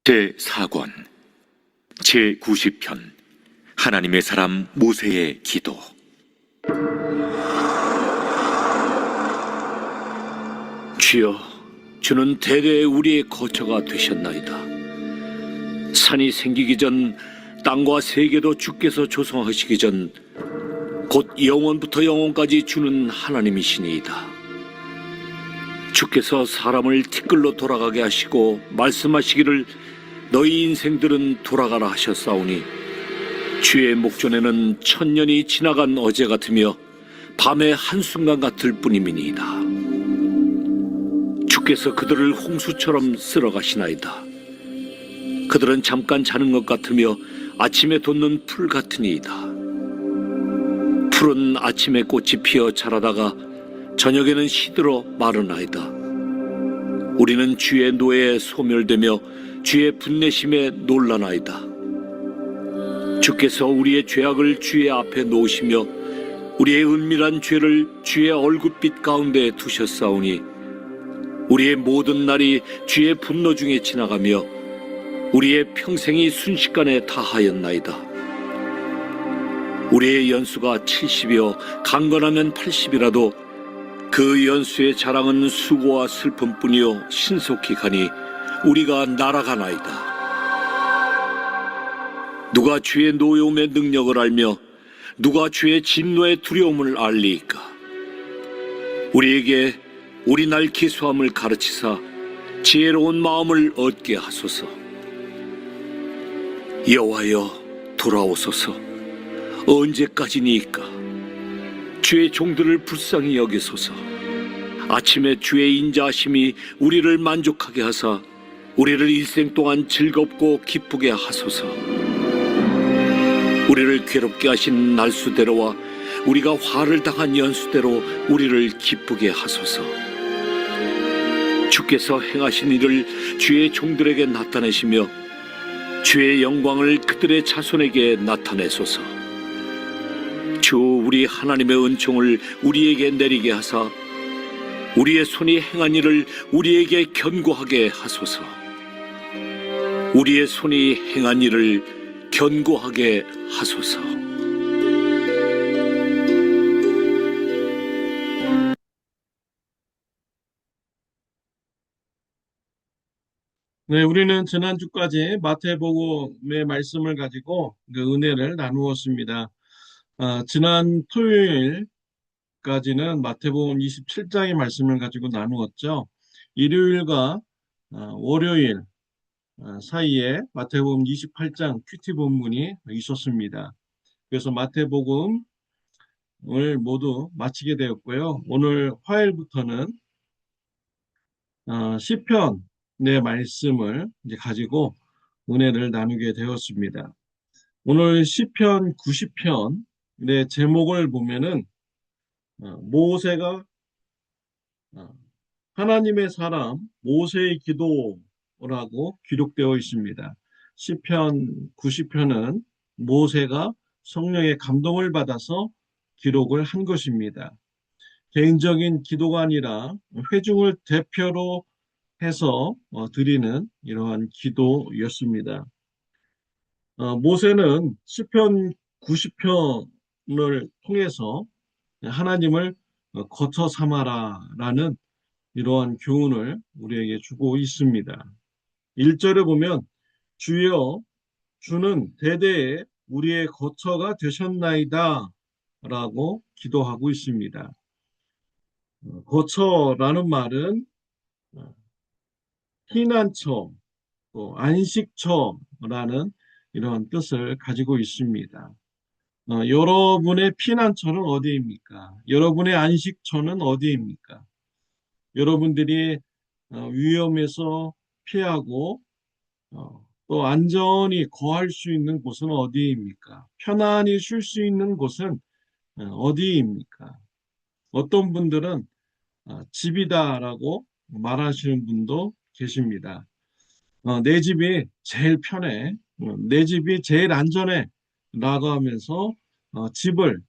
제4권 제90편 하나님의 사람 모세의 기도. 주여, 주는 대대 우리의 거처가 되셨나이다. 산이 생기기 전, 땅과 세계도 주께서 조성하시기 전 곧 영원부터 영원까지 주는 하나님이시니이다. 주께서 사람을 티끌로 돌아가게 하시고 말씀하시기를 너희 인생들은 돌아가라 하셨사오니 주의 목전에는 천년이 지나간 어제 같으며 밤의 한순간 같을 뿐임이니이다. 주께서 그들을 홍수처럼 쓸어가시나이다. 그들은 잠깐 자는 것 같으며 아침에 돋는 풀 같으니이다. 풀은 아침에 꽃이 피어 자라다가 저녁에는 시들어 마르나이다. 우리는 주의 노예에 소멸되며 주의 분내심에 놀라나이다. 주께서 우리의 죄악을 주의 앞에 놓으시며 우리의 은밀한 죄를 주의 얼굴빛 가운데 두셨사오니 우리의 모든 날이 주의 분노 중에 지나가며 우리의 평생이 순식간에 다하였나이다. 우리의 연수가 70이요 강건하면 80이라도 그 연수의 자랑은 수고와 슬픔뿐이요 신속히 가니 우리가 날아가나이다. 누가 주의 노여움의 능력을 알며 누가 주의 진노의 두려움을 알리이까? 우리에게 우리 날 기수함을 가르치사 지혜로운 마음을 얻게 하소서. 여호와여, 돌아오소서. 언제까지니이까? 주의 종들을 불쌍히 여기소서. 아침에 주의 인자하심이 우리를 만족하게 하사 우리를 일생 동안 즐겁고 기쁘게 하소서. 우리를 괴롭게 하신 날수대로와 우리가 화를 당한 연수대로 우리를 기쁘게 하소서. 주께서 행하신 일을 주의 종들에게 나타내시며 주의 영광을 그들의 자손에게 나타내소서. 주 우리 하나님의 은총을 우리에게 내리게 하사 우리의 손이 행한 일을 우리에게 견고하게 하소서. 우리의 손이 행한 일을 견고하게 하소서. 네, 우리는 지난주까지 마태복음의 말씀을 가지고 그 은혜를 나누었습니다. 지난 토요일까지는 마태복음 27장의 말씀을 가지고 나누었죠. 일요일과 월요일 사이에 마태복음 28장 큐티 본문이 있었습니다. 그래서 마태복음을 모두 마치게 되었고요. 오늘 화요일부터는 시편의 말씀을 이제 가지고 은혜를 나누게 되었습니다. 오늘 시편 90편의 제목을 보면은 모세가 하나님의 사람 모세의 기도라고 기록되어 있습니다. 시편 90편은 모세가 성령의 감동을 받아서 기록을 한 것입니다. 개인적인 기도가 아니라 회중을 대표로 해서 드리는 이러한 기도였습니다. 모세는 시편 90편을 통해서 하나님을 거처 삼아라라는 이러한 교훈을 우리에게 주고 있습니다. 1절에 보면 주여 주는 대대에 우리의 거처가 되셨나이다 라고 기도하고 있습니다. 거처라는 말은 피난처, 또 안식처라는 이런 뜻을 가지고 있습니다. 여러분의 피난처는 어디입니까? 여러분의 안식처는 어디입니까? 여러분들이 위험에서 피하고 또 안전히 거할 수 있는 곳은 어디입니까? 편안히 쉴 수 있는 곳은 어디입니까? 어떤 분들은 집이다라고 말하시는 분도 계십니다. 내 집이 제일 편해, 내 집이 제일 안전해 라고 하면서 집을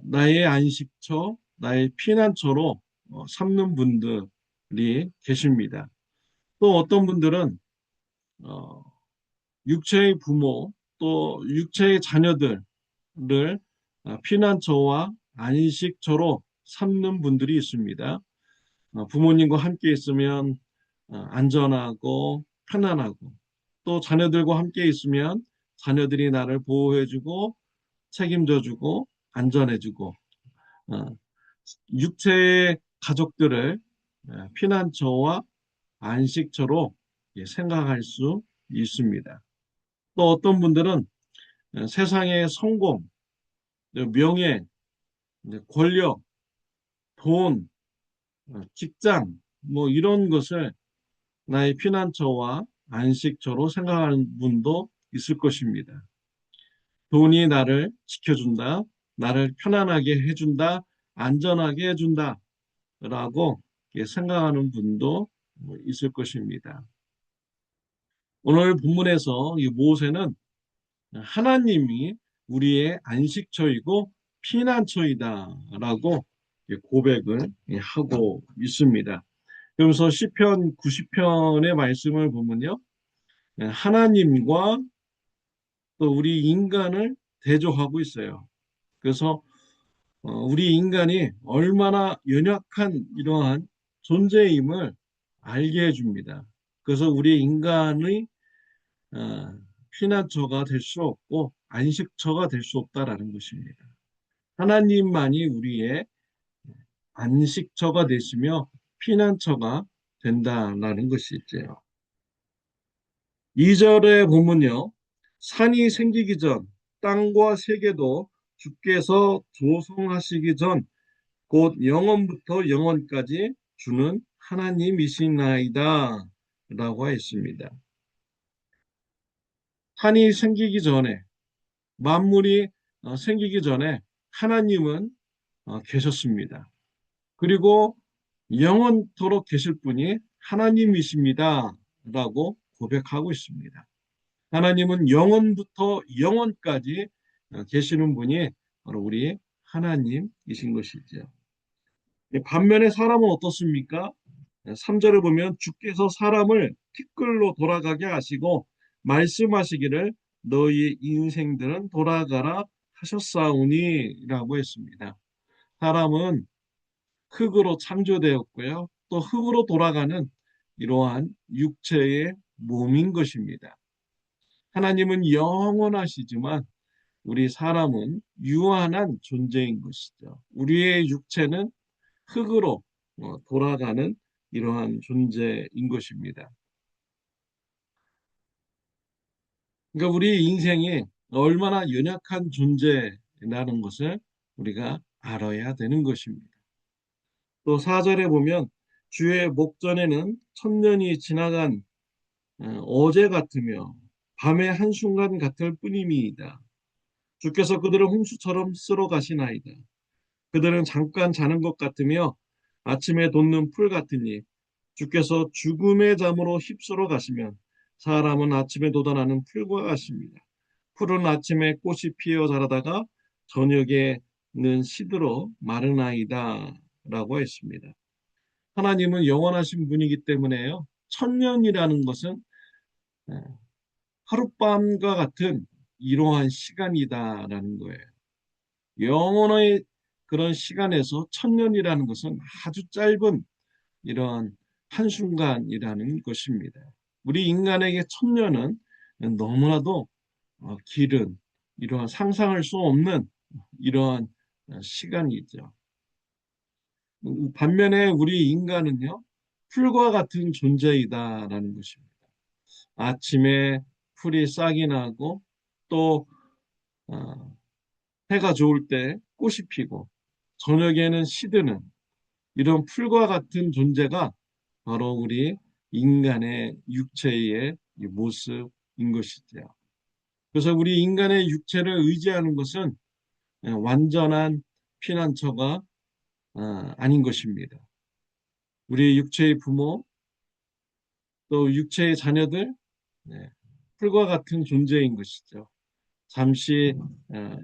나의 안식처, 나의 피난처로 삼는 분들이 계십니다. 또 어떤 분들은 어, 육체의 부모 또 육체의 자녀들을 피난처와 안식처로 삼는 분들이 있습니다. 부모님과 함께 있으면 안전하고 편안하고 또 자녀들과 함께 있으면 자녀들이 나를 보호해주고 책임져주고 안전해주고 어, 육체의 가족들을 피난처와 안식처로 생각할 수 있습니다. 또 어떤 분들은 세상의 성공, 명예, 권력, 돈, 직장 뭐 이런 것을 나의 피난처와 안식처로 생각하는 분도 있을 것입니다. 돈이 나를 지켜준다, 나를 편안하게 해준다, 안전하게 해준다 라고 생각하는 분도 있을 것입니다. 오늘 본문에서 이 모세는 하나님이 우리의 안식처이고 피난처이다라고 고백을 하고 있습니다. 그러면서 시편 90편의 말씀을 보면요. 하나님과 또 우리 인간을 대조하고 있어요. 그래서 우리 인간이 얼마나 연약한 이러한 존재임을 알게 해줍니다. 그래서 우리 인간의 어, 피난처가 될 수 없고 안식처가 될 수 없다라는 것입니다. 하나님만이 우리의 안식처가 되시며 피난처가 된다라는 것이죠. 2절에 보면요. 산이 생기기 전 땅과 세계도 주께서 조성하시기 전 곧 영원부터 영원까지 주는 하나님이시나이다 라고 했습니다. 산이 생기기 전에 만물이 생기기 전에 하나님은 계셨습니다. 그리고 영원토록 계실 분이 하나님이십니다 라고 고백하고 있습니다. 하나님은 영원부터 영원까지 계시는 분이 바로 우리 하나님이신 것이죠. 반면에 사람은 어떻습니까? 3절을 보면 주께서 사람을 티끌로 돌아가게 하시고 말씀하시기를 너희 인생들은 돌아가라 하셨사오니 라고 했습니다. 사람은 흙으로 창조되었고요. 또 흙으로 돌아가는 이러한 육체의 몸인 것입니다. 하나님은 영원하시지만 우리 사람은 유한한 존재인 것이죠. 우리의 육체는 흙으로 돌아가는 이러한 존재인 것입니다. 그러니까 우리 인생이 얼마나 연약한 존재라는 것을 우리가 알아야 되는 것입니다. 또 4절에 보면 주의 목전에는 천년이 지나간 어제 같으며 밤의 한순간 같을 뿐임이이다. 주께서 그들을 홍수처럼 쓸어 가시나이다. 그들은 잠깐 자는 것 같으며 아침에 돋는 풀 같으니 주께서 죽음의 잠으로 휩쓸어 가시면 사람은 아침에 돋아나는 풀과 같습니다. 풀은 아침에 꽃이 피어 자라다가 저녁에는 시들어 마르나이다 라고 했습니다. 하나님은 영원하신 분이기 때문에요. 천년이라는 것은 하룻밤과 같은 이러한 시간이다라는 거예요. 영원의 그런 시간에서 천년이라는 것은 아주 짧은 이러한 한순간이라는 것입니다. 우리 인간에게 천년은 너무나도 길은 이러한 상상할 수 없는 이러한 시간이죠. 반면에 우리 인간은요, 풀과 같은 존재이다라는 것입니다. 아침에 풀이 싹이 나고 또 어, 해가 좋을 때 꽃이 피고 저녁에는 시드는 이런 풀과 같은 존재가 바로 우리 인간의 육체의 모습인 것이죠. 그래서 우리 인간의 육체를 의지하는 것은 완전한 피난처가 아닌 것입니다. 우리 육체의 부모 또 육체의 자녀들 네, 풀과 같은 존재인 것이죠. 잠시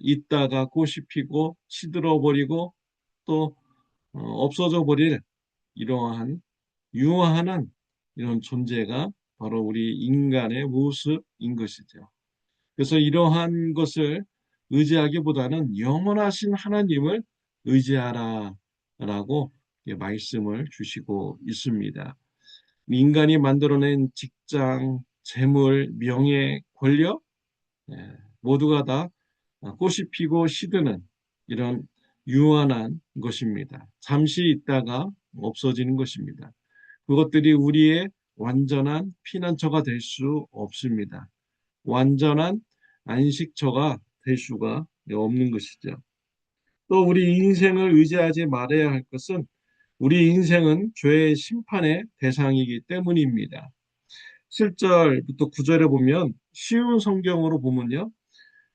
있다가 꽃이 피고 시들어 버리고 또 없어져 버릴 이러한 유한한 이런 존재가 바로 우리 인간의 모습인 것이죠. 그래서 이러한 것을 의지하기보다는 영원하신 하나님을 의지하라라고 말씀을 주시고 있습니다. 인간이 만들어낸 직장, 재물, 명예, 권력, 모두가 다 꽃이 피고 시드는 이런 유한한 것입니다. 잠시 있다가 없어지는 것입니다. 그것들이 우리의 완전한 피난처가 될 수 없습니다. 완전한 안식처가 될 수가 없는 것이죠. 또 우리 인생을 의지하지 말아야 할 것은 우리 인생은 죄의 심판의 대상이기 때문입니다. 7절부터 9절에 보면 쉬운 성경으로 보면요.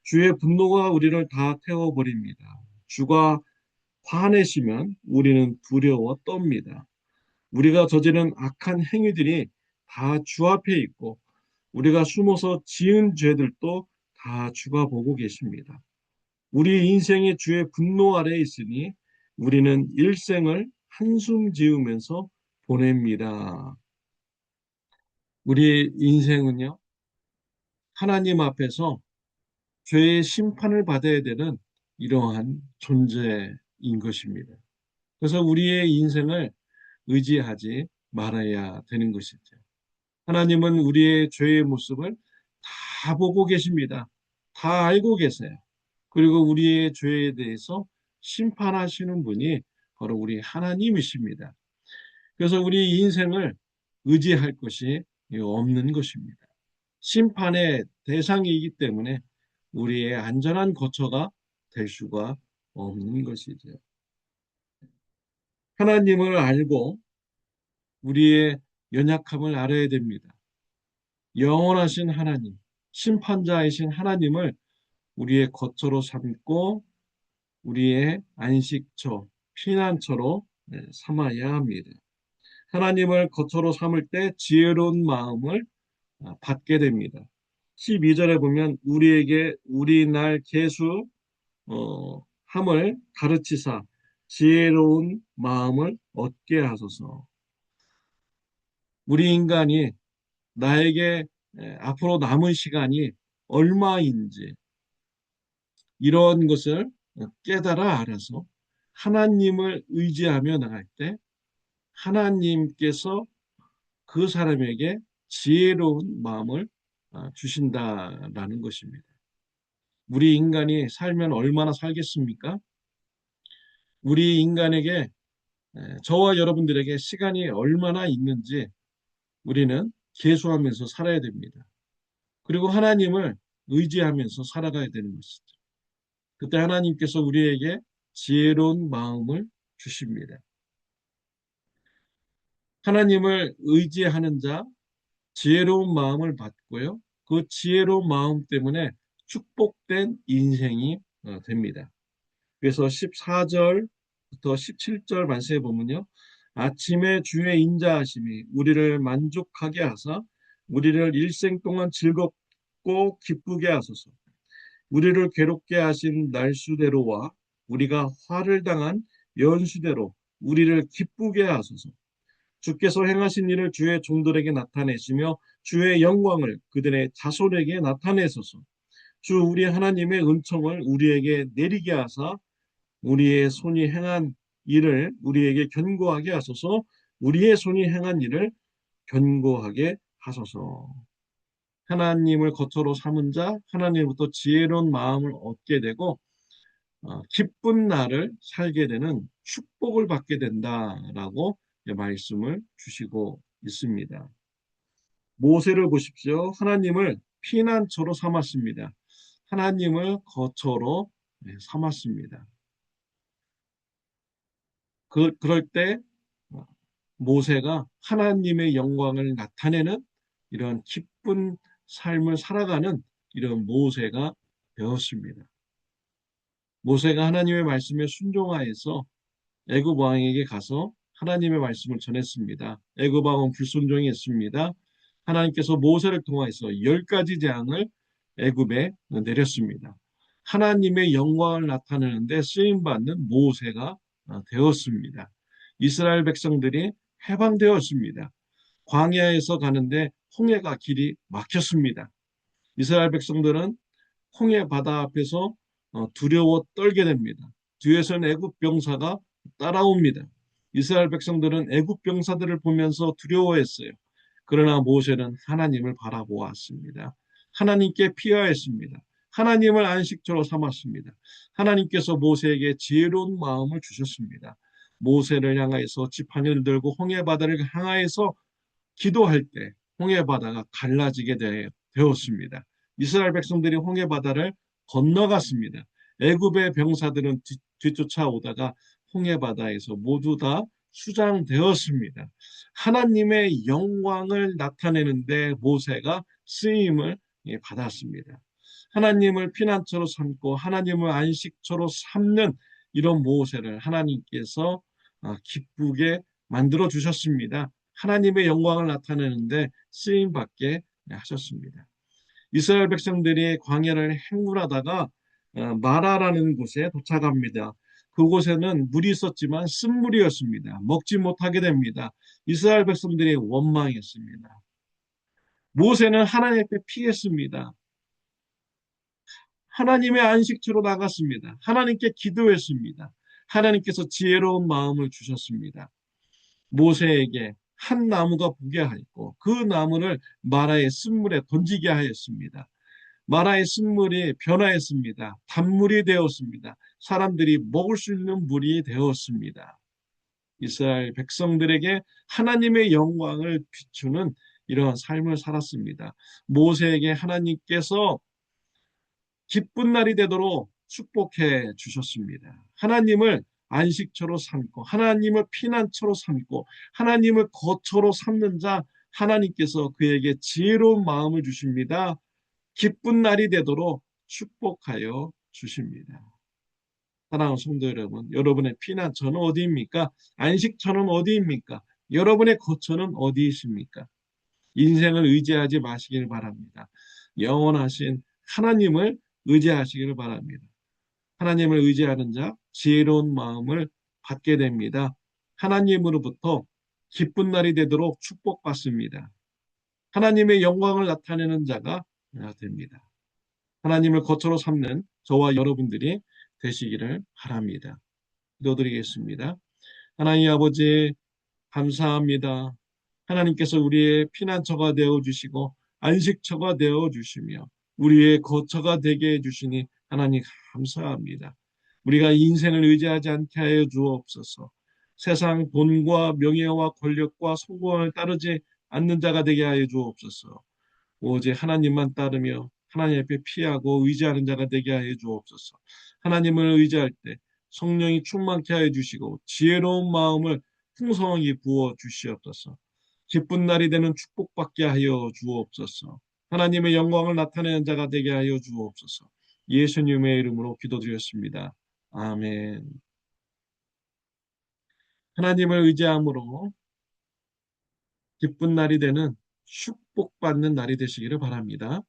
주의 분노가 우리를 다 태워버립니다. 주가 화내시면 우리는 두려워 떱니다. 우리가 저지른 악한 행위들이 다 주 앞에 있고 우리가 숨어서 지은 죄들도 다 주가 보고 계십니다. 우리 인생이 주의 분노 아래에 있으니 우리는 일생을 한숨 지으면서 보냅니다. 우리 인생은요, 하나님 앞에서 죄의 심판을 받아야 되는 이러한 존재인 것입니다. 그래서 우리의 인생을 의지하지 말아야 되는 것이죠. 하나님은 우리의 죄의 모습을 다 보고 계십니다. 다 알고 계세요. 그리고 우리의 죄에 대해서 심판하시는 분이 바로 우리 하나님이십니다. 그래서 우리 인생을 의지할 것이 없는 것입니다. 심판의 대상이기 때문에 우리의 안전한 거처가 될 수가 없는 것이죠. 하나님을 알고 우리의 연약함을 알아야 됩니다. 영원하신 하나님, 심판자이신 하나님을 우리의 거처로 삼고 우리의 안식처, 피난처로 삼아야 합니다. 하나님을 거처로 삼을 때 지혜로운 마음을 받게 됩니다. 12절에 보면 우리에게 우리 날 계수 함을 가르치사 지혜로운 마음을 얻게 하소서. 우리 인간이 나에게 앞으로 남은 시간이 얼마인지 이런 것을 깨달아 알아서 하나님을 의지하며 나갈 때 하나님께서 그 사람에게 지혜로운 마음을 주신다라는 것입니다. 우리 인간이 살면 얼마나 살겠습니까? 우리 인간에게 저와 여러분들에게 시간이 얼마나 있는지 우리는 계수하면서 살아야 됩니다. 그리고 하나님을 의지하면서 살아가야 되는 것이죠. 그때 하나님께서 우리에게 지혜로운 마음을 주십니다. 하나님을 의지하는 자, 지혜로운 마음을 받고요. 그 지혜로운 마음 때문에 축복된 인생이 됩니다. 그래서 14절부터 17절 말씀에 보면요. 아침에 주의 인자하심이 우리를 만족하게 하사 우리를 일생 동안 즐겁고 기쁘게 하소서. 우리를 괴롭게 하신 날수대로와 우리가 화를 당한 연수대로 우리를 기쁘게 하소서. 주께서 행하신 일을 주의 종들에게 나타내시며 주의 영광을 그들의 자손에게 나타내소서. 주 우리 하나님의 은총을 우리에게 내리게 하사 우리의 손이 행한 일을 우리에게 견고하게 하소서. 우리의 손이 행한 일을 견고하게 하소서. 하나님을 거처로 삼은 자, 하나님부터 지혜로운 마음을 얻게 되고 기쁜 날을 살게 되는 축복을 받게 된다라고 말씀을 주시고 있습니다. 모세를 보십시오. 하나님을 피난처로 삼았습니다. 하나님을 거처로 삼았습니다. 그럴 때 모세가 하나님의 영광을 나타내는 이런 기쁜 삶을 살아가는 이런 모세가 되었습니다. 모세가 하나님의 말씀에 순종하여서 애굽 왕에게 가서 하나님의 말씀을 전했습니다. 애굽 왕은 불순종이 했습니다. 하나님께서 모세를 통하여서 10가지 재앙을 애굽에 내렸습니다. 하나님의 영광을 나타내는데 쓰임받는 모세가 되었습니다. 이스라엘 백성들이 해방되었습니다. 광야에서 가는데 홍해가 길이 막혔습니다. 이스라엘 백성들은 홍해 바다 앞에서 두려워 떨게 됩니다. 뒤에서는 애굽 병사가 따라옵니다. 이스라엘 백성들은 애굽 병사들을 보면서 두려워했어요. 그러나 모세는 하나님을 바라보았습니다. 하나님께 피하였습니다. 하나님을 안식처로 삼았습니다. 하나님께서 모세에게 지혜로운 마음을 주셨습니다. 모세를 향하여서 지팡이를 들고 홍해 바다를 향하여서 기도할 때 홍해 바다가 갈라지게 되었습니다. 이스라엘 백성들이 홍해 바다를 건너갔습니다. 애굽의 병사들은 뒤쫓아오다가 홍해 바다에서 모두 다 수장되었습니다. 하나님의 영광을 나타내는데 모세가 쓰임을 받았습니다. 하나님을 피난처로 삼고 하나님을 안식처로 삼는 이런 모세를 하나님께서 기쁘게 만들어 주셨습니다. 하나님의 영광을 나타내는데 쓰임 받게 하셨습니다. 이스라엘 백성들이 광야를 행군하다가 마라라는 곳에 도착합니다. 그곳에는 물이 있었지만 쓴물이었습니다. 먹지 못하게 됩니다. 이스라엘 백성들이 원망했습니다. 모세는 하나님 앞에 피했습니다. 하나님의 안식처로 나갔습니다. 하나님께 기도했습니다. 하나님께서 지혜로운 마음을 주셨습니다. 모세에게 한 나무가 보게 하였고 그 나무를 마라의 쓴물에 던지게 하였습니다. 마라의 쓴물이 변화했습니다. 단물이 되었습니다. 사람들이 먹을 수 있는 물이 되었습니다. 이스라엘 백성들에게 하나님의 영광을 비추는 이러한 삶을 살았습니다. 모세에게 하나님께서 기쁜 날이 되도록 축복해 주셨습니다. 하나님을 안식처로 삼고 하나님을 피난처로 삼고 하나님을 거처로 삼는 자 하나님께서 그에게 지혜로운 마음을 주십니다. 기쁜 날이 되도록 축복하여 주십니다. 사랑하는 성도 여러분, 여러분의 피난처는 어디입니까? 안식처는 어디입니까? 여러분의 거처는 어디이십니까? 인생을 의지하지 마시길 바랍니다. 영원하신 하나님을 의지하시기를 바랍니다. 하나님을 의지하는 자 지혜로운 마음을 받게 됩니다. 하나님으로부터 기쁜 날이 되도록 축복받습니다. 하나님의 영광을 나타내는 자가 됩니다. 하나님을 거처로 삼는 저와 여러분들이 되시기를 바랍니다. 기도드리겠습니다. 하나님 아버지 감사합니다. 하나님께서 우리의 피난처가 되어주시고 안식처가 되어주시며 우리의 거처가 되게 해주시니 하나님 감사합니다. 우리가 인생을 의지하지 않게 하여 주옵소서. 세상 돈과 명예와 권력과 성공을 따르지 않는 자가 되게 하여 주옵소서. 오직 하나님만 따르며 하나님 앞에 피하고 의지하는 자가 되게 하여 주옵소서. 하나님을 의지할 때 성령이 충만케 하여 주시고 지혜로운 마음을 풍성하게 부어 주시옵소서. 기쁜 날이 되는 축복받게 하여 주옵소서. 하나님의 영광을 나타내는 자가 되게 하여 주옵소서. 예수님의 이름으로 기도드렸습니다. 아멘. 하나님을 의지함으로 기쁜 날이 되는 축복받는 날이 되시기를 바랍니다.